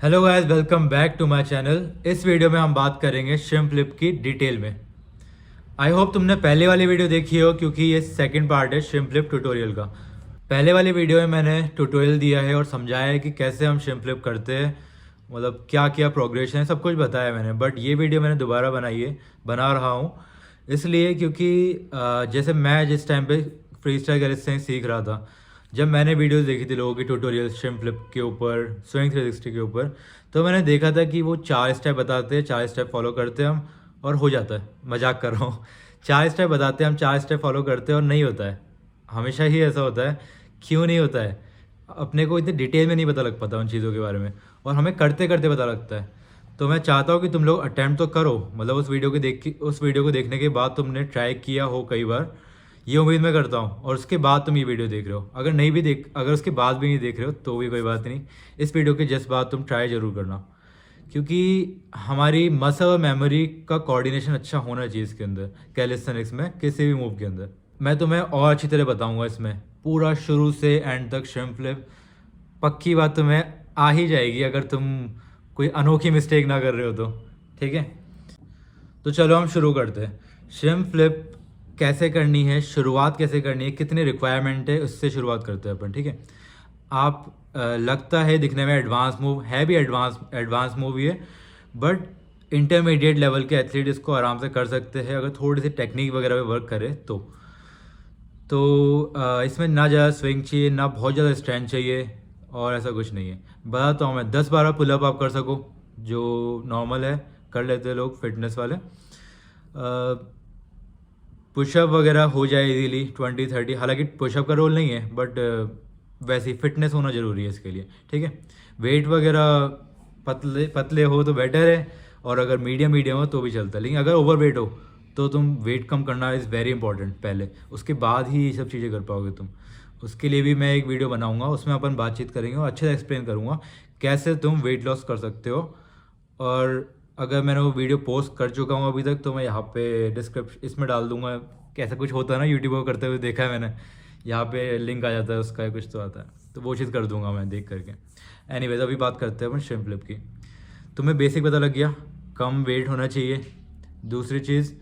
Hello guys, welcome back to my channel. इस video में हम बात करेंगे शिम फ्लिप की डिटेल में। आई होप तुमने पहले वाली वीडियो देखी हो, क्योंकि ये सेकंड पार्ट है शिम फ्लिप ट्यूटोरियल का। पहले वाली वीडियो में मैंने ट्यूटोरियल दिया है और समझाया है कि कैसे हम शिम फ्लिप करते हैं, मतलब क्या क्या प्रोग्रेशन है, सब कुछ बताया मैंने। बट ये वीडियो मैंने दोबारा बना रहा हूँ इसलिए क्योंकि जैसे मैं जिस टाइम पे फ्री स्टाइल कैलिस्थेनिक्स सीख रहा था, जब मैंने वीडियोस देखी थी लोगों की ट्यूटोरियल शिम फ्लिप के ऊपर, स्विंग 360 के ऊपर, तो मैंने देखा था कि वो 4 स्टेप बताते हैं, 4 स्टेप फॉलो करते हैं हम और हो जाता है। मजाक कर रहा हूँ। 4 स्टेप बताते हैं हम, 4 स्टेप फॉलो करते हैं और नहीं होता है। हमेशा ही ऐसा होता है। क्यों नहीं होता है? अपने को इतनी डिटेल में नहीं पता लग पाता उन चीज़ों के बारे में, और हमें करते करते पता लगता है। तो मैं चाहता हूँ कि तुम लोग अटैम्प्ट तो करो, मतलब उस वीडियो को देखने के बाद तुमने ट्राई किया हो कई बार, ये उम्मीद मैं करता हूँ। और उसके बाद तुम ये वीडियो देख रहे हो, अगर उसके बाद भी नहीं देख रहे हो तो भी कोई बात नहीं। इस वीडियो के जस्ट बाद तुम ट्राई ज़रूर करना, क्योंकि हमारी मसल और मेमोरी का कोऑर्डिनेशन अच्छा होना चाहिए इसके अंदर, कैलिस्थेनिक्स में किसी भी मूव के अंदर। मैं तुम्हें और अच्छी तरह बताऊंगा इसमें, पूरा शुरू से एंड तक शिम फ्लिप। पक्की बात तुम्हें आ ही जाएगी अगर तुम कोई अनोखी मिस्टेक ना कर रहे हो तो। ठीक है, तो चलो हम शुरू करते हैं। शिम फ्लिप कैसे करनी है, शुरुआत कैसे करनी है, कितनी रिक्वायरमेंट है, उससे शुरुआत करते हैं अपन। ठीक है, आप लगता है दिखने में एडवांस मूव है, भी एडवांस मूव ही है, बट इंटरमीडिएट लेवल के एथलीट इसको आराम से कर सकते हैं अगर थोड़ी सी टेक्निक वगैरह पे वर्क करे तो इसमें ना ज़्यादा स्विंग चाहिए, ना बहुत ज़्यादा स्ट्रेंथ चाहिए, और ऐसा कुछ नहीं है। बताता हूँ मैं, 10-12 पुलअप आप कर सको, जो नॉर्मल है कर लेते हैं लोग फिटनेस वाले। पुशअप वगैरह हो जाए इजीली 20-30, हालांकि पुशअप का रोल नहीं है, बट वैसे ही फिटनेस होना ज़रूरी है इसके लिए। ठीक है, वेट वगैरह पतले पतले हो तो बेटर है, और अगर मीडियम मीडियम हो तो भी चलता है। लेकिन अगर ओवर वेट हो तो तुम वेट कम करना इज़ वेरी इंपॉर्टेंट पहले, उसके बाद ही ये सब चीज़ें कर पाओगे तुम। उसके लिए भी मैं एक वीडियो बनाऊंगा, उसमें अपन बातचीत करेंगे और अच्छे से एक्सप्लेन करूँगा कैसे तुम वेट लॉस कर सकते हो। और अगर मैंने वो वीडियो पोस्ट कर चुका हूँ अभी तक, तो मैं यहाँ पे डिस्क्रिप्शन इसमें डाल दूंगा। कैसा कुछ होता है ना, यूट्यूब को करते हुए देखा है मैंने, यहाँ पे लिंक आ जाता है उसका, कुछ तो आता है, तो वो चीज़ कर दूंगा मैं देख करके। एनीवेज, अभी बात करते हैं अपन शिम फ्लिप की। तुम्हें बेसिक पता लग गया, कम वेट होना चाहिए। दूसरी चीज़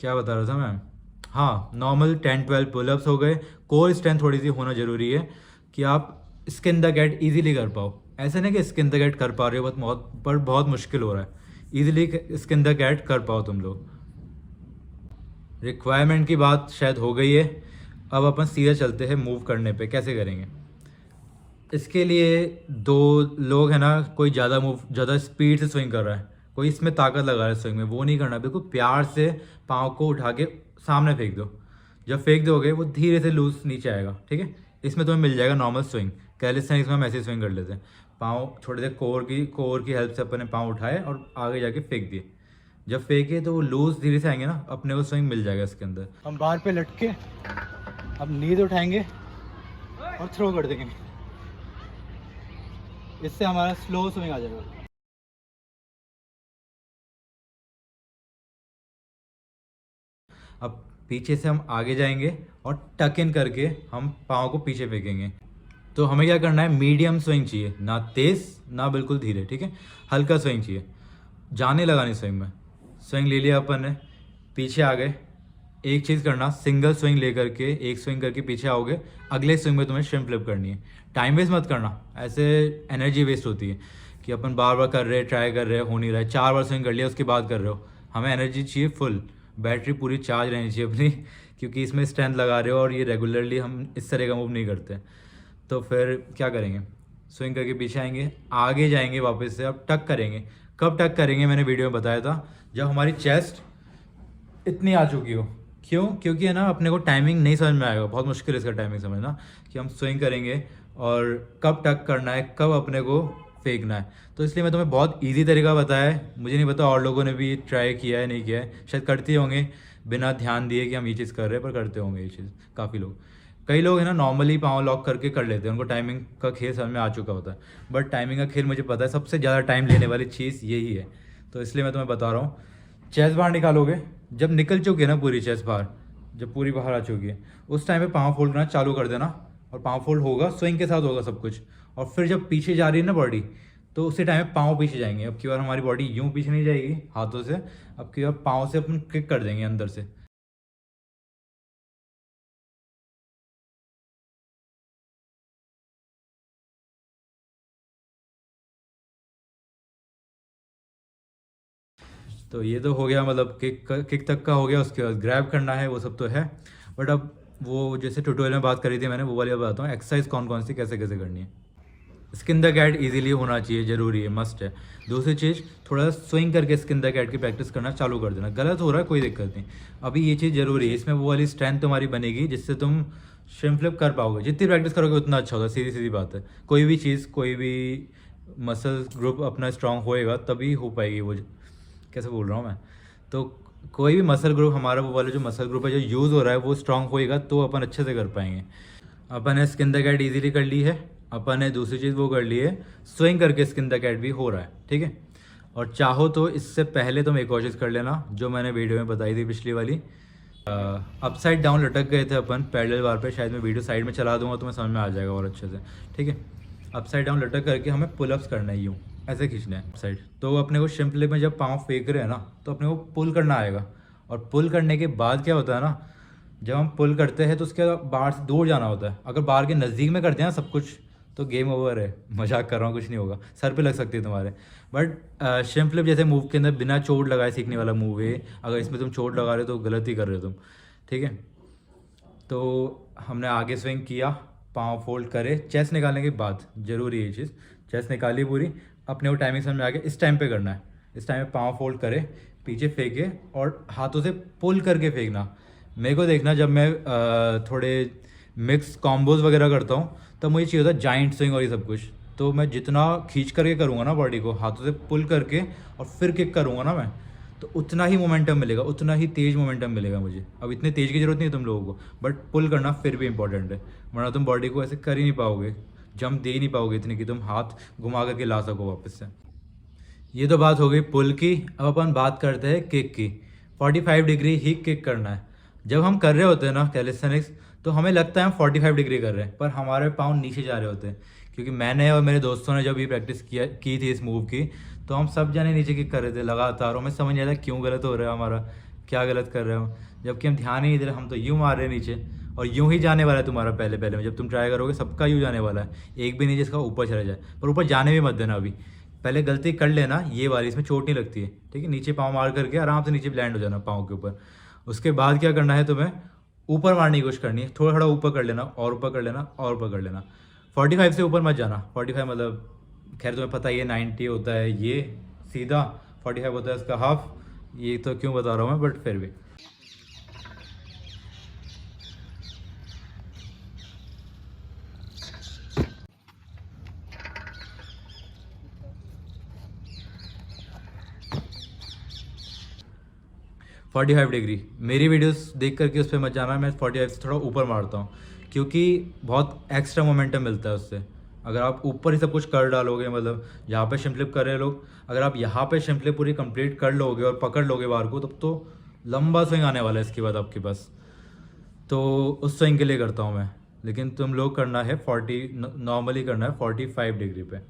क्या बता रहा था मैं, हाँ, नॉर्मल 10-12 पुलअप्स हो गए। कोर स्ट्रेंथ थोड़ी सी होना ज़रूरी है कि आप स्किन द गेट ईजिली कर पाओ। ऐसा नहीं कि स्किन द गेट कर पा रहे हो बहुत मुश्किल हो रहा है, ईजिली स्किन द गेट कर पाओ तुम लोग। रिक्वायरमेंट की बात शायद हो गई है, अब अपन सीधा चलते हैं मूव करने पे, कैसे करेंगे। इसके लिए दो लोग हैं ना, कोई ज़्यादा स्पीड से स्विंग कर रहा है, कोई इसमें ताकत लगा रहा है स्विंग में, वो नहीं करना। बिल्कुल प्यार से पाँव को उठा के सामने फेंक दो। जब फेंक दोगे वो धीरे से लूज नीचे आएगा। ठीक है, इसमें तुम्हें मिल जाएगा नॉर्मल स्विंग। कैलिस्थेनिक्स में हम ऐसे स्विंग कर लेते हैं, पाँव थोड़े से कोर की हेल्प से अपने पाँव उठाए और आगे जाके फेंक दिए। जब फेंके तो वो लूज धीरे से आएंगे ना, अपने को स्विंग मिल जाएगा इसके अंदर। हम बाहर पे लटके अब नींद उठाएंगे और थ्रो कर देंगे, इससे हमारा स्लो स्विंग आ जाएगा। अब पीछे से हम आगे जाएंगे और टक इन करके हम पाँव को पीछे फेंकेंगे। तो हमें क्या करना है, मीडियम स्विंग चाहिए, ना तेज़ ना बिल्कुल धीरे। ठीक है, हल्का स्विंग चाहिए, जाने लगानी स्विंग में। स्विंग ले लिया अपन ने, पीछे आ गए। एक चीज़ करना, सिंगल स्विंग लेकर के एक स्विंग करके पीछे आओगे, अगले स्विंग में तुम्हें शिम फ्लिप करनी है। टाइम वेस्ट मत करना, ऐसे एनर्जी वेस्ट होती है कि अपन बार बार कर रहे हैं, ट्राई कर रहे हैं, हो नहीं रहा है, 4 बार स्विंग कर लिया उसके बाद कर रहे हो। हमें एनर्जी चाहिए फुल, बैटरी पूरी चार्ज रहनी चाहिए अपनी, क्योंकि इसमें स्ट्रेंथ लगा रहे हो और ये रेगुलरली हम इस तरह का मूव नहीं करते। तो फिर क्या करेंगे, स्विंग करके पीछे आएंगे, आगे जाएंगे वापस से, अब टक करेंगे। कब टक करेंगे मैंने वीडियो में बताया था, जब हमारी चेस्ट इतनी आ चुकी हो। क्यों? क्योंकि है ना, अपने को टाइमिंग नहीं समझ में आएगा, बहुत मुश्किल है इसका टाइमिंग समझना, कि हम स्विंग करेंगे और कब टक करना है, कब अपने को फेंकना है। तो इसलिए मैं तुम्हें बहुत इजी तरीका बताया है। मुझे नहीं पता और लोगों ने भी ट्राई किया है नहीं किया है, शायद करते होंगे बिना ध्यान दिए कि हम ये चीज़ कर रहे हैं, पर करते होंगे ये चीज़ काफ़ी लोग। कई लोग हैं ना, नॉर्मली पाँव लॉक करके कर लेते हैं, उनको टाइमिंग का खेल समझ में आ चुका होता है। बट टाइमिंग का खेल मुझे पता है, सबसे ज़्यादा टाइम लेने वाली चीज़ यही है। तो इसलिए मैं तुम्हें बता रहा हूँ, चेस्ट बाहर निकालोगे, जब निकल चुकी है ना पूरी चेस्ट बाहर, जब पूरी बाहर आ चुकी है, उस टाइम पे पाँव फोल्ड करना चालू कर देना। और पाँव फोल्ड होगा, स्विंग के साथ होगा सब कुछ, और फिर जब पीछे जा रही है ना बॉडी, तो उसी टाइम में पाँव पीछे जाएंगे। अब की बार हमारी बॉडी यूं पीछे नहीं जाएगी हाथों से, अब की बार पाँव से अपन किक कर देंगे अंदर से। तो ये तो हो गया, मतलब किक तक का हो गया। उसके बाद ग्रैब करना है, वो सब तो है। बट अब वो जैसे ट्यूटोरियल में बात करी थी मैंने, वो वाली अब बताता हूँ एक्सरसाइज कौन कौन सी कैसे कैसे करनी है। स्किन द कैट इजीली होना चाहिए, ज़रूरी है, मस्ट है। दूसरी चीज़, थोड़ा स्विंग करके स्किन द कैट की प्रैक्टिस करना चालू कर देना। गलत हो रहा है कोई दिक्कत नहीं, अभी ये चीज़ ज़रूरी है। इसमें वो वाली स्ट्रेंथ तुम्हारी बनेगी जिससे तुम शिम फ्लिप कर पाओगे। जितनी प्रैक्टिस करोगे उतना अच्छा होगा, सीधी सीधी बात है। कोई भी चीज़, कोई भी मसल ग्रुप अपना स्ट्रांग होएगा तभी हो पाएगी वो। कैसे बोल रहा हूँ मैं, तो कोई भी मसल ग्रुप हमारा, वो वाला जो मसल ग्रुप है जो यूज़ हो रहा है, वो स्ट्रांग होएगा तो अपन अच्छे से कर पाएंगे। अपन ने स्किन द कैट ईजिली कर ली है। अपन ने दूसरी चीज़ वो कर ली है, स्विंग करके स्किन द कैट भी हो रहा है, ठीक है। और चाहो तो इससे पहले तुम एक और चीज़ कर लेना जो मैंने वीडियो में बताई थी पिछली वाली। अपसाइड डाउन लटक गए थे अपन पैरेलल बार पे, शायद मैं वीडियो साइड में चला दूंगा तो मैं समझ में आ जाएगा और अच्छे से, ठीक है। अपसाइड डाउन लटक करके हमें पुलअप्स करना है, यूँ ऐसे खींचना है अपसाइड। तो अपने को शिम फ्लिप में जब पाँव फेंक रहे हैं ना, तो अपने को पुल करना आएगा। और पुल करने के बाद क्या होता है ना, जब हम पुल करते हैं तो उसके बाहर से दूर जाना होता है। अगर बाहर के नज़दीक में करते हैं ना सब कुछ, तो गेम ओवर है। मजाक कर रहा हूँ, कुछ नहीं होगा, सर पे लग सकती है तुम्हारे। बट शिम फ्लिप जैसे मूव के अंदर बिना चोट लगाए सीखने वाला मूव है। अगर इसमें तुम चोट लगा रहे हो तो गलत ही कर रहे हो तुम, ठीक है। तो हमने आगे स्विंग किया, पाँव फोल्ड करे, चेस्ट निकालने के बाद ज़रूरी है ये चीज़, चेस्ट निकाली पूरी, अपने वो टाइमिंग समझ में आ गया। इस टाइम पे करना है, इस टाइम पे पाँव फोल्ड करे, पीछे फेंके और हाथों से पुल करके फेंकना। मेरे को देखना, जब मैं थोड़े मिक्स कॉम्बोज वगैरह करता हूँ तब मुझे चाहिए होता है जाइंट स्विंग और ये सब कुछ। तो मैं जितना खींच करके करूँगा ना बॉडी को, हाथों से पुल करके और फिर किक करूँगा ना मैं, तो उतना ही मोमेंटम मिलेगा, उतना ही तेज़ मोमेंटम मिलेगा मुझे। अब इतने तेज़ की ज़रूरत नहीं है तुम लोगों को, बट पुल करना फिर भी इंपॉर्टेंट है, वरना तुम बॉडी को ऐसे कर ही नहीं पाओगे, जंप दे ही नहीं पाओगे इतनी कि तुम हाथ घुमा करके ला सको वापस से। ये तो बात हो गई पुल की। अब अपन बात करते हैं किक की। 45 डिग्री ही किक करना है। जब हम कर रहे होते हैं ना कैलिस्थेनिक्स, तो हमें लगता है हम 45 डिग्री कर रहे हैं, पर हमारे पाँव नीचे जा रहे होते हैं। क्योंकि मैंने और मेरे दोस्तों ने जब ये प्रैक्टिस की थी इस मूव की, तो हम सब जाने नीचे किक कर रहे थे लगातार, और हमें समझ नहीं आता क्यों गलत हो रहा है हमारा, क्या गलत कर रहे हो। जबकि हम ध्यान ही नहीं दे रहे, हम तो यूँ मार रहे हैं नीचे, और यूँ ही जाने वाला है तुम्हारा पहले पहले में। जब तुम ट्राई करोगे सबका यूँ जाने वाला है, एक भी नहीं जिसका ऊपर चला जाए। पर ऊपर जाने भी मत देना, अभी पहले गलती कर लेना ये वाली, इसमें चोट नहीं लगती है, ठीक है। नीचे पाँव मार करके आराम से नीचे लैंड हो जाना पाँव के ऊपर। उसके बाद क्या करना है तुम्हें, ऊपर मारने की कोशिश करनी है, थोड़ा थोड़ा ऊपर कर लेना, और ऊपर कर लेना, और ऊपर कर लेना। 45 से ऊपर मत जाना। 45 मतलब खैर तुम्हें पता ही है 90 होता है ये सीधा, 45 होता है इसका हाफ। ये तो क्यों बता रहा हूँ मैं, बट फिर भी 45 डिग्री। मेरी वीडियोस देख करके उस पर मत जाना, मैं 45 से थोड़ा ऊपर मारता हूँ, क्योंकि बहुत एक्स्ट्रा मोमेंटम मिलता है उससे। अगर आप ऊपर ही सब कुछ कर डालोगे, मतलब जहाँ पे शिम फ्लिप कर रहे हैं लोग, अगर आप यहाँ पे शिम फ्लिप पूरी कंप्लीट कर लोगे और पकड़ लोगे बार को, तब तो लंबा स्विंग आने वाला है इसके बाद आपके पास। तो उस स्विंग के लिए करता हूँ मैं। लेकिन तुम लोग करना है 40, नॉर्मली करना है 45 डिग्री पे।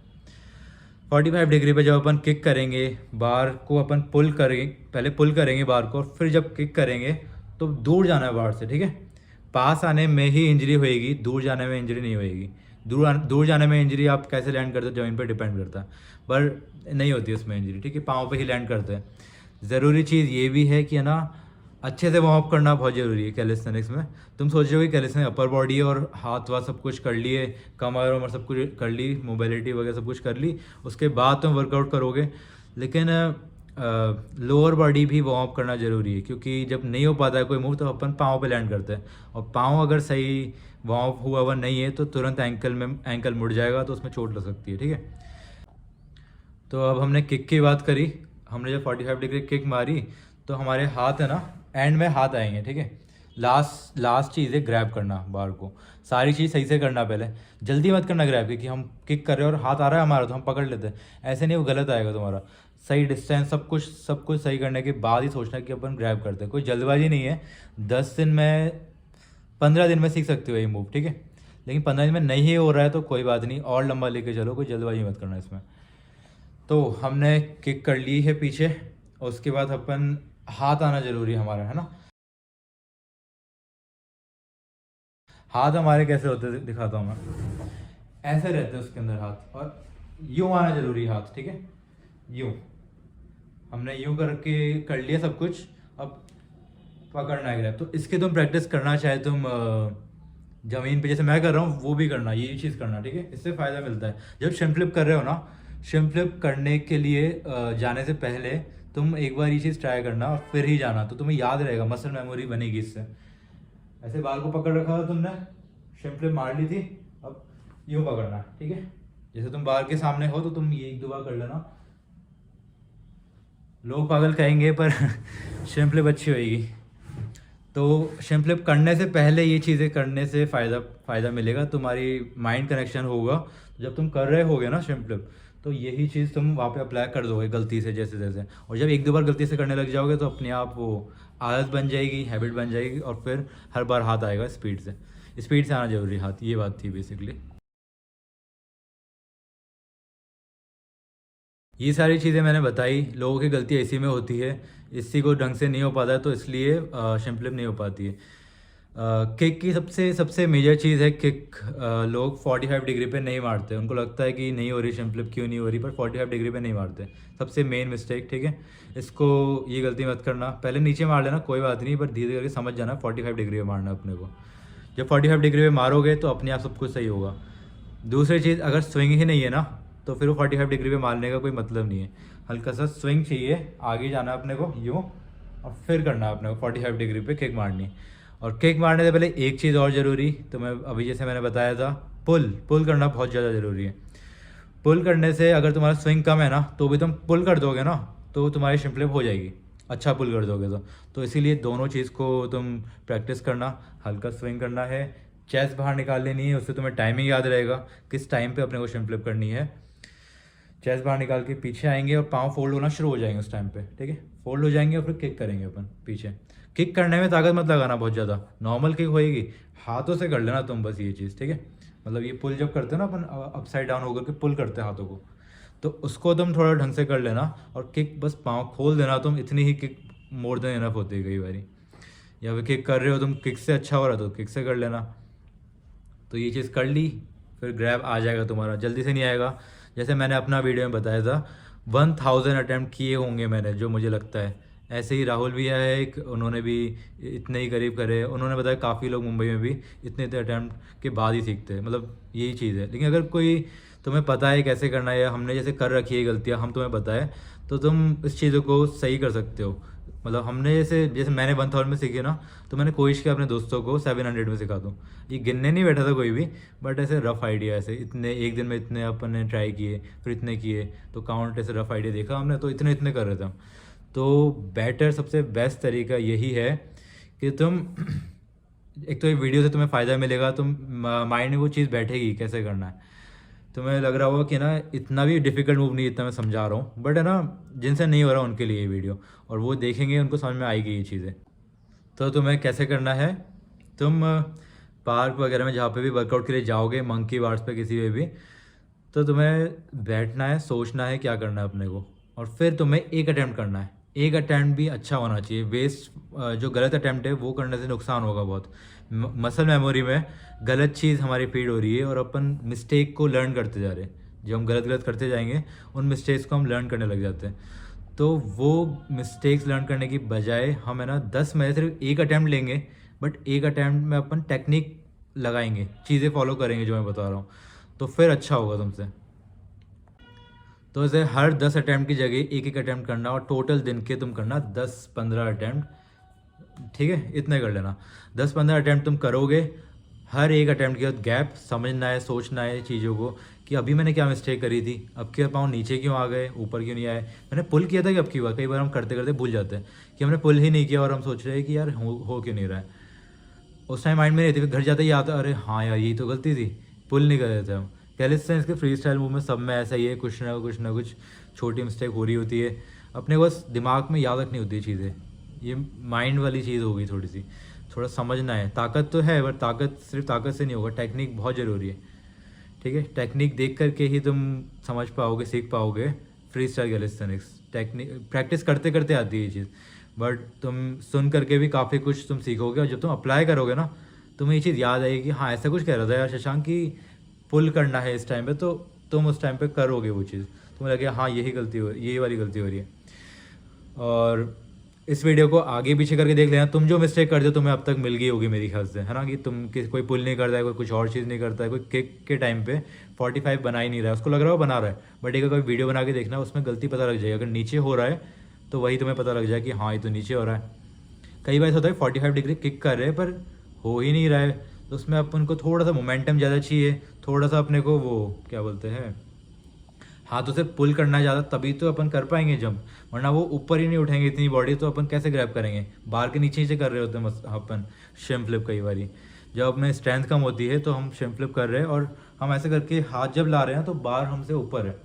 45 डिग्री पे जब अपन किक करेंगे, बार को अपन पुल करेंगे, पहले पुल करेंगे बार को, और फिर जब किक करेंगे तो दूर जाना है बार से, ठीक है। पास आने में ही इंजरी होएगी, दूर जाने में इंजरी नहीं होएगी। दूर जाने में इंजरी आप कैसे लैंड करते हो ज़मीन पर डिपेंड करता है, पर नहीं होती उसमें इंजरी, ठीक है। पाँव पे ही लैंड करते हैं। ज़रूरी चीज़ ये भी है कि है ना, अच्छे से वार्म अप करना बहुत ज़रूरी है कैलिस्थेनिक्स में। तुम सोचोगे कैलिस्थेनिक्स अपर बॉडी और हाथ वाथ सब कुछ कर लिए, कमर वमर सब कुछ कर ली, मोबिलिटी वगैरह सब कुछ कर ली, उसके बाद तुम वर्कआउट करोगे। लेकिन लोअर बॉडी भी वार्म अप करना ज़रूरी है, क्योंकि जब नहीं हो पाता है कोई मूव तो अपन पाँव पे लैंड करते हैं, और पाँव अगर सही वार्म अप हुआ नहीं है तो तुरंत एंकल मुड़ जाएगा, तो उसमें चोट लग सकती है, ठीक है। तो अब हमने किक की बात करी। हमने जब 45 डिग्री किक मारी तो हमारे हाथ है ना, एंड में हाथ आएंगे, ठीक है। लास्ट चीज़ है ग्रैब करना बार को। सारी चीज़ सही से करना, पहले जल्दी मत करना ग्रैब, क्योंकि हम किक कर रहे हैं और हाथ आ रहा है हमारा तो हम पकड़ लेते हैं, ऐसे नहीं, वो गलत आएगा तुम्हारा। सही डिस्टेंस सब कुछ सही करने के बाद ही सोचना कि अपन ग्रैब करते हैं। कोई जल्दबाजी नहीं है, 10 दिन में 15 दिन में सीख सकते हो ये मूव, ठीक है। लेकिन 15 दिन में नहीं हो रहा है तो कोई बात नहीं, और लंबा लेके चलो, कोई जल्दबाजी मत करना इसमें। तो हमने किक कर ली है पीछे, और उसके बाद अपन हाथ आना ज़रूरी है हमारा, है ना। हाथ हमारे कैसे होते हैं दिखाता हूँ मैं। ऐसे रहते हैं उसके अंदर हाथ, और यूँ आना ज़रूरी है हाथ, ठीक है। यूँ हमने यूँ करके कर लिया सब कुछ। अब पकड़ना है ग्रैब, तो इसके तुम प्रैक्टिस करना चाहे तुम ज़मीन पे जैसे मैं कर रहा हूँ वो भी करना, यही चीज़ करना, ठीक है। इससे फ़ायदा मिलता है जब शिम फ्लिप कर रहे हो ना। शिम फ्लिप करने के लिए जाने से पहले तुम एक बार ये चीज़ ट्राई करना और फिर ही जाना, तो तुम्हें याद रहेगा, मसल मेमोरी बनेगी इससे। ऐसे बाल को पकड़ रखा था तुमने, शिम फ्लिप मार ली थी, अब यूँ पकड़ना, ठीक है। जैसे तुम बाल के सामने हो तो तुम ये एक दो बार कर लेना। लोग पागल कहेंगे पर शिम फ्लिप अच्छी होएगी। तो शिम फ्लिप करने से पहले ये चीज़ें करने से फ़ायदा मिलेगा, तुम्हारी माइंड कनेक्शन होगा। जब तुम कर रहे होगे ना शिम फ्लिप, तो यही चीज़ तुम वहाँ पे अप्लाई कर दोगे गलती से जैसे जैसे, और जब एक दो बार गलती से करने लग जाओगे तो अपने आप वो आदत बन जाएगी, हैबिट बन जाएगी, और फिर हर बार हाथ आएगा स्पीड से आना ज़रूरी हाथ, ये बात थी बेसिकली। ये सारी चीज़ें मैंने बताई, लोगों की गलती इसी में होती है, इसी को ढंग से नहीं हो पाता है, तो इसलिए शिम फ्लिप नहीं हो पाती है। किक की सबसे सबसे मेजर चीज़ है किक। लोग 45 डिग्री पे नहीं मारते, उनको लगता है कि नहीं हो रही शिम फ्लिप, क्यों नहीं हो रही, पर 45 डिग्री पे नहीं मारते, सबसे मेन मिस्टेक, ठीक है। इसको ये गलती मत करना, पहले नीचे मार लेना कोई बात नहीं, पर धीरे धीरे करके समझ जाना 45 डिग्री पे मारना अपने को। जब 45 डिग्री पे मारोगे तो अपने आप सब कुछ सही होगा। दूसरी चीज़, अगर स्विंग ही नहीं है ना, तो फिर वो 45 डिग्री पे मारने का कोई मतलब नहीं है। हल्का सा स्विंग चाहिए, आगे जाना अपने को यूँ, और फिर करना अपने को 45 डिग्री पे किक मारनी। और किक मारने से पहले एक चीज़ और ज़रूरी, तो मैं अभी जैसे मैंने बताया था, पुल करना बहुत ज़्यादा ज़रूरी है। पुल करने से अगर तुम्हारा स्विंग कम है ना, तो भी तुम पुल कर दोगे ना, तो तुम्हारी शिम फ्लिप हो जाएगी, अच्छा पुल कर दोगे तो इसीलिए दोनों चीज़ को तुम प्रैक्टिस करना। हल्का स्विंग करना है, चेस्ट बाहर निकाल लेनी है, उससे तुम्हें टाइमिंग याद रहेगा किस टाइम पे अपने को शिम फ्लिप करनी है। चेस्ट बाहर निकाल के पीछे आएंगे और पाँव फोल्ड होना शुरू हो जाएंगे उस टाइम पे, ठीक है। फोल्ड हो जाएंगे और फिर किक करेंगे अपन पीछे। किक करने में ताकत मत लगाना बहुत ज़्यादा, नॉर्मल किक होएगी, हाथों से कर लेना तुम बस ये चीज़, ठीक है। मतलब ये पुल जब करते हो ना अपन अपसाइड डाउन होकर के पुल करते हैं हाथों को, तो उसको तुम थोड़ा ढंग से कर लेना, और किक बस पाँव खोल देना तुम, इतनी ही किक मोर देन इनफ होती है कई बारी। या फिर किक कर रहे हो तुम, किक से अच्छा हो रहा तो किक से कर लेना। तो ये चीज़ कर ली, फिर ग्रैब आ जाएगा तुम्हारा, जल्दी से नहीं आएगा। जैसे मैंने अपना वीडियो में बताया था, 1000 अटैम्प्ट किए होंगे मैंने, जो मुझे लगता है। ऐसे ही राहुल भैया है एक, उन्होंने भी इतने ही करीब करे, उन्होंने बताया काफ़ी लोग मुंबई में भी इतने इतने अटैम्प्ट के बाद ही सीखते हैं, मतलब यही चीज़ है। लेकिन अगर कोई तुम्हें पता है कैसे करना है, या हमने जैसे कर रखी है गलतियाँ, हम तुम्हें बताए, तो तुम इस चीज़ों को सही कर सकते हो। मतलब हमने जैसे जैसे मैंने 1000 में सीखी ना, तो मैंने कोशिश किया अपने दोस्तों को 700 में सिखा दूँ। ये गिनने नहीं बैठा था कोई भी, बट ऐसे रफ आइडिया, ऐसे इतने एक दिन में इतने अपन ने ट्राई किए, फिर इतने किए, तो काउंट ऐसे रफ आइडिया देखा हमने, तो इतने इतने कर रहे थे हम। तो बेटर सबसे बेस्ट तरीका यही है कि तुम एक तो ये वीडियो से तुम्हें फ़ायदा मिलेगा, तुम माइंड में वो चीज़ बैठेगी कैसे करना है। तुम्हें लग रहा होगा कि ना इतना भी डिफ़िकल्ट मूव नहीं, इतना मैं समझा रहा हूँ, बट है ना, जिनसे नहीं हो रहा उनके लिए ये वीडियो, और वो देखेंगे उनको समझ में आएगी ये चीज़ें। तो तुम्हें कैसे करना है, तुम पार्क वगैरह में जहाँ पे भी वर्कआउट के लिए जाओगे, मंकी बार्स पे किसी पे भी, तो तुम्हें बैठना है, सोचना है क्या करना है अपने को, और फिर तुम्हें एक अटैम्प्ट करना है। एक अटैम्प्ट भी अच्छा होना चाहिए, वेस्ट जो गलत अटैम्प्ट है वो करने से नुकसान होगा बहुत। मसल मेमोरी में गलत चीज़ हमारी फीड हो रही है, और अपन मिस्टेक को लर्न करते जा रहे हैं। जब हम गलत गलत करते जाएंगे, उन मिस्टेक्स को हम लर्न करने लग जाते हैं। तो वो मिस्टेक्स लर्न करने की बजाय हम है ना 10 में सिर्फ एक अटैम्प्ट लेंगे, बट एक अटैम्प्ट में अपन टेक्निक लगाएंगे, चीज़ें फॉलो करेंगे जो मैं बता रहा हूँ, तो फिर अच्छा होगा तुमसे। तो ऐसे हर 10 अटैम्प्ट की जगह एक एक अटैम्प्ट करना, और टोटल दिन के तुम करना 10-15 अटैम्प्ट, ठीक है, इतने कर लेना। 10-15 अटैम्प्ट तुम करोगे, हर एक अटैम्प्ट के बाद गैप समझना है, सोचना है चीज़ों को कि अभी मैंने क्या मिस्टेक करी थी, अब के पाँव नीचे क्यों आ गए, ऊपर क्यों नहीं आए, मैंने पुल किया था कि अब की बार। कई बार हम करते करते भूल जाते हैं कि हमने पुल ही नहीं किया, और हम सोच रहे हैं कि यार हो क्यों नहीं रहा है। उस टाइम माइंड में नहीं थी, फिर घर जाते ही आता, अरे हाँ यार यही तो गलती थी, पुल नहीं कर रहे थे हम। कैलिस्थेनिक्स के फ्री स्टाइल मूव में सब में ऐसा ही है, कुछ छोटी मिस्टेक हो रही होती है, अपने को बस दिमाग में याद रखनी होती है चीज़ें, ये माइंड वाली चीज़ हो गई थोड़ी सी। थोड़ा समझना है। ताकत तो है, पर ताकत सिर्फ ताकत से नहीं होगा, टेक्निक बहुत ज़रूरी है। ठीक है, टेक्निक देख करके ही तुम समझ पाओगे, सीख पाओगे free style calisthenics. Technique practice करते करते आती है ये चीज़, बट तुम सुन करके भी काफ़ी कुछ तुम सीखोगे, और जब तुम अप्लाई करोगे ना, तुम्हें ये चीज़ याद आएगी कि हाँ ऐसा कुछ कह रहा था यार शशांक कि पुल करना है इस टाइम पे, तो तुम उस टाइम पे करोगे वो चीज़, तुम्हें लगेगा हाँ यही वाली गलती हो रही है। और इस वीडियो को आगे पीछे करके देख लेना, तुम जो मिस्टेक करते हो तुम्हें अब तक मिल गई होगी मेरी ख्याल से, है ना, कि तुम कोई पुल नहीं करता है, कोई कुछ और चीज़ नहीं करता है, कोई किक के टाइम पे 45 बना ही नहीं रहा है, उसको लग रहा है वो बना रहा है, बट एक कोई वीडियो बना के देखना, उसमें गलती पता लग जाएगी। अगर नीचे हो रहा है तो वही तुम्हें पता लग जाए कि हाँ ये तो नीचे हो रहा है। कई बार ऐसा होता है 45 डिग्री किक कर रहे हैं पर हो ही नहीं रहा है, तो उसमें अपन को थोड़ा सा मोमेंटम ज़्यादा चाहिए, थोड़ा सा अपने को वो क्या बोलते हैं, हाथों से पुल करना ज़्यादा, तभी तो अपन कर पाएंगे जंप, वरना वो ऊपर ही नहीं उठेंगे इतनी बॉडी, तो अपन कैसे ग्रैब करेंगे। बार के नीचे नीचे कर रहे होते हैं अपन शिम फ्लिप। कई बार जब अपने स्ट्रेंथ कम होती है तो हम शिम फ्लिप कर रहे हैं, और हम ऐसे करके हाथ जब ला रहे हैं तो बार हमसे ऊपर है,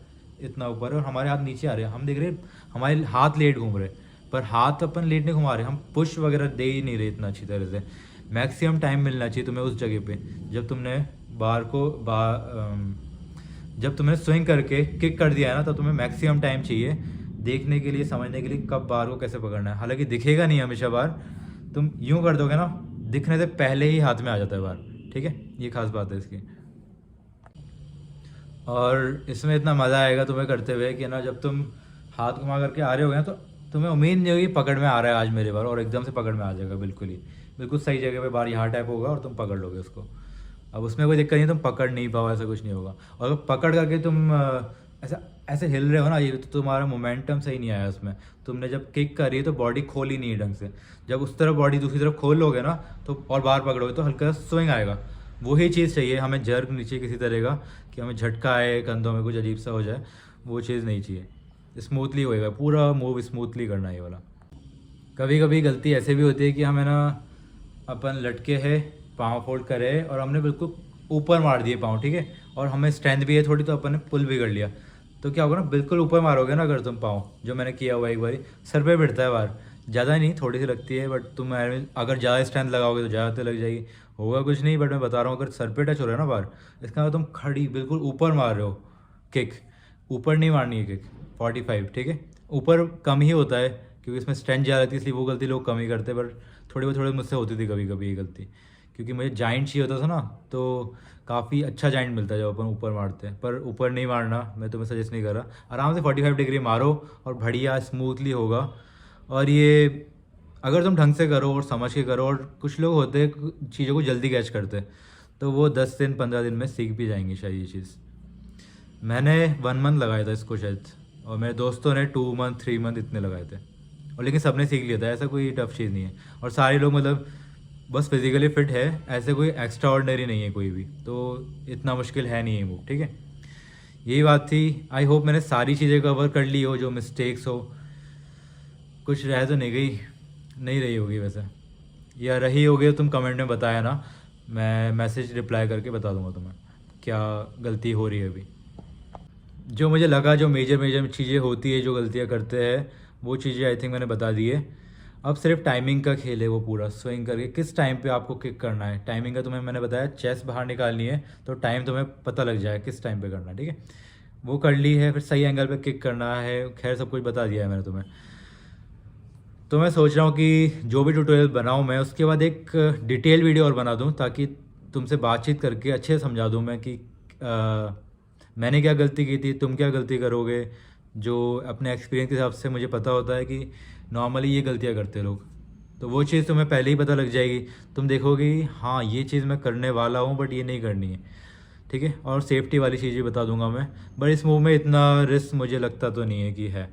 इतना ऊपर है, और हमारे हाथ नीचे आ रहे हैं। हम देख रहे हैं हमारे हाथ लेट घूम रहे, पर हाथ अपन लेट नहीं घुमा रहे, हम पुश वगैरह दे ही नहीं रहे इतना अच्छी तरह से। मैक्सिमम टाइम मिलना चाहिए तुम्हें उस जगह पे, जब तुमने बार को जब तुमने स्विंग करके किक कर दिया है ना, तो तुम्हें मैक्सिमम टाइम चाहिए देखने के लिए, समझने के लिए कब बार को कैसे पकड़ना है। हालांकि दिखेगा नहीं हमेशा बार, तुम यूं कर दोगे ना, दिखने से पहले ही हाथ में आ जाता है बार। ठीक है, ये खास बात है इसकी। और इसमें इतना मज़ा आएगा तुम्हें करते हुए कि ना, जब तुम हाथ घुमा करके आ रहे हो ना, तो तुम्हें उम्मीद नहीं होगी पकड़ में आ रहा है आज मेरे बार, और एकदम से पकड़ में आ जाएगा बिल्कुल सही जगह पे बार यहाँ टाइप होगा और तुम पकड़ लोगे उसको। अब उसमें कोई दिक्कत नहीं, तुम पकड़ नहीं पाओ, ऐसा कुछ नहीं होगा। और अगर पकड़ करके तुम ऐसा ऐसे हिल रहे हो ना, ये तो तुम्हारा मोमेंटम सही नहीं आया उसमें। तुमने जब किक करी है तो बॉडी खोली नहीं है ढंग से, जब उस तरफ बॉडी दूसरी तरफ खोल लोगे ना, तो और बार पकड़ोगे तो हल्का सा स्विंग आएगा। वही चीज़ चाहिए हमें, जर्क नीचे किसी तरह का कि हमें झटका आए, कंधों में कुछ अजीब सा हो जाए, वो चीज़ नहीं चाहिए। स्मूथली होएगा पूरा मूव, स्मूथली करना है ये वाला। कभी कभी गलती ऐसे भी होती है कि हमें ना, अपन लटके है, पाँव फोल्ड करे और हमने बिल्कुल ऊपर मार दिए पाँव, ठीक है, और हमें स्ट्रेंथ भी है थोड़ी, तो अपन ने पुल भी कर लिया। तो क्या होगा ना, बिल्कुल ऊपर मारोगे ना अगर तुम पाँव, जो मैंने किया हुआ एक बार, सर पे बैठता है बार, ज़्यादा नहीं थोड़ी सी लगती है, बट तुम अगर ज़्यादा स्ट्रेंथ लगाओगे तो ज़्यादा तो लग जाएगी, होगा कुछ नहीं। बट मैं बता रहा हूँ, अगर सर पे टच हो रहा है ना बार, इसका मतलब तुम खड़ी बिल्कुल ऊपर मार रहे हो किक, ऊपर नहीं मारनी है किक 45, ठीक है। ऊपर कम ही होता है क्योंकि इसमें स्ट्रेंथ ज़्यादा रहती है, इसलिए वो गलती लोग कम ही करते हैं, पर थोड़ी मुझसे होती थी कभी कभी ये गलती, क्योंकि मुझे जाइंट चाहिए होता था ना, तो काफ़ी अच्छा जाइंट मिलता है जब अपन ऊपर मारते हैं। पर ऊपर नहीं मारना, मैं तुम्हें सजेस्ट नहीं कर रहा, आराम से 45 डिग्री मारो और बढ़िया स्मूथली होगा। और ये अगर तुम ढंग से करो और समझ के करो, और कुछ लोग होते हैं चीज़ों को जल्दी कैच करते हैं, तो वो 10 दिन 15 दिन में सीख भी जाएंगे शायद ये चीज़। मैंने 1 मंथ लगाया था इसको शायद, और मेरे दोस्तों ने 2 मंथ 3 मंथ इतने लगाए थे, और लेकिन सबने सीख लिया था, ऐसा कोई टफ चीज़ नहीं है। और सारे लोग मतलब बस फिजिकली फिट है, ऐसे कोई एक्स्ट्रा ऑर्डिनरी नहीं है कोई भी, तो इतना मुश्किल है नहीं है मूव, ठीक है। यही बात थी। आई होप मैंने सारी चीज़ें कवर कर ली हो, जो मिस्टेक्स हो कुछ रह तो नहीं रही होगी वैसे, या रही होगी तो तुम कमेंट में बताया ना, मैं मैसेज रिप्लाई करके बता दूंगा तुम्हें क्या गलती हो रही है अभी। जो मुझे लगा जो मेजर चीज़ें होती है, जो गलतियाँ करते हैं, वो चीज़ें आई थिंक मैंने बता दी है। अब सिर्फ टाइमिंग का खेल है वो पूरा, स्विंग करके किस टाइम पे आपको किक करना है, टाइमिंग का तुम्हें मैंने बताया, चेस्ट बाहर निकालनी है तो टाइम तुम्हें पता लग जाए किस टाइम पे करना है, ठीक है। वो कर ली है, फिर सही एंगल पे किक करना है, खैर सब कुछ बता दिया है मैंने तुम्हें। तो मैं सोच रहा हूँ कि जो भी ट्यूटोरियल बनाऊँ मैं, उसके बाद एक डिटेल वीडियो और बना दूँ, ताकि तुमसे बातचीत करके अच्छे से समझा दूँ मैं कि मैंने क्या गलती की थी, तुम क्या गलती करोगे। जो अपने एक्सपीरियंस के हिसाब से मुझे पता होता है कि नॉर्मली ये गलतियाँ करते लोग, तो वो चीज़ तुम्हें पहले ही पता लग जाएगी। तुम देखोगे हाँ ये चीज़ मैं करने वाला हूँ बट ये नहीं करनी है, ठीक है। और सेफ्टी वाली चीज़ें बता दूंगा मैं, बट इस मूव में इतना रिस्क मुझे लगता तो नहीं है कि है।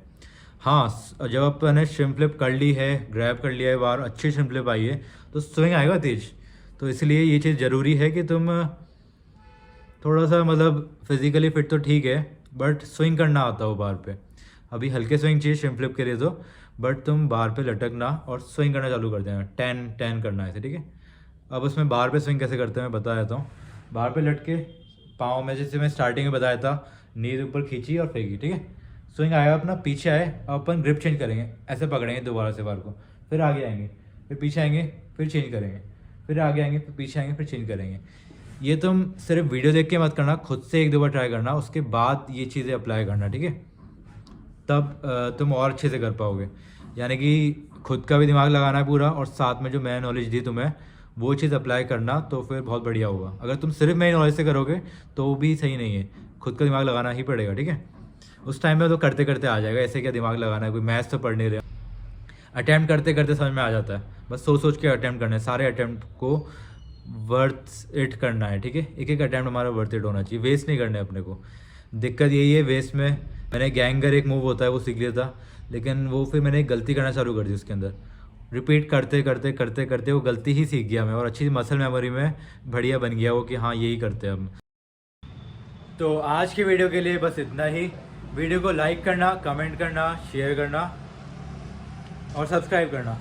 हाँ, जब अपने शिम फ्लिप कर ली है, ग्रैब कर लिया है बार, अच्छी शिम फ्लिप आई है, तो स्विंग आएगा तेज। तो इसलिए ये चीज़ ज़रूरी है कि तुम थोड़ा सा मतलब फिजिकली फिट तो ठीक है, बट स्विंग करना आता हो बार पे। अभी हल्के स्विंग चाहिए शिम फ्लिप के लिए तो, बट तुम बार पे लटकना और स्विंग करना चालू कर देना, 10 करना है ऐसे, ठीक है। अब उसमें बार पे स्विंग कैसे करते हैं मैं बता देता हूँ। बार पे लटके पाँव में, जैसे मैं स्टार्टिंग में बताया था, नीज ऊपर खींची और फेंकी, ठीक है। स्विंग आएगा अपना, पीछे आए, अब अपन ग्रिप चेंज करेंगे, ऐसे पकड़ेंगे दोबारा से बार को, फिर आगे आएंगे, फिर पीछे आएंगे फिर चेंज करेंगे, फिर आगे आएंगे फिर पीछे आएंगे फिर चेंज करेंगे। ये तुम सिर्फ वीडियो देख के मत करना, खुद से 1-2 बार ट्राई करना, उसके बाद ये चीज़ें अप्लाई करना, ठीक है? तब तुम और अच्छे से कर पाओगे। यानी कि खुद का भी दिमाग लगाना है पूरा, और साथ में जो मैंने नॉलेज दी तुम्हें वो चीज़ अप्लाई करना, तो फिर बहुत बढ़िया होगा। अगर तुम सिर्फ मेरी नॉलेज से करोगे तो वो भी सही नहीं है, खुद का दिमाग लगाना ही पड़ेगा, ठीक है? उस टाइम में तो करते करते आ जाएगा, ऐसे क्या दिमाग लगाना है, कोई मैथ्स तो पढ़ नहीं रहे। अटैम्प्ट करते करते समझ में आ जाता है, बस सोच सोच के अटैम्प्ट करना है, सारे अटैम्प्ट को वर्थ इट करना है, ठीक है? एक एक अटैम्प्ट हमारा वर्थ इट होना चाहिए, वेस्ट नहीं करना है अपने को। दिक्कत यही है वेस्ट में, मैंने गैंगर एक मूव होता है वो सीख लिया था, लेकिन वो फिर मैंने एक गलती करना चालू कर दी उसके अंदर, रिपीट करते करते करते करते वो गलती ही सीख गया मैं, और अच्छी मसल मेमोरी में बढ़िया बन गया वो कि हाँ यही करते हैं हम। तो आज की वीडियो के लिए बस इतना ही। वीडियो को लाइक करना, कमेंट करना, शेयर करना और सब्सक्राइब करना।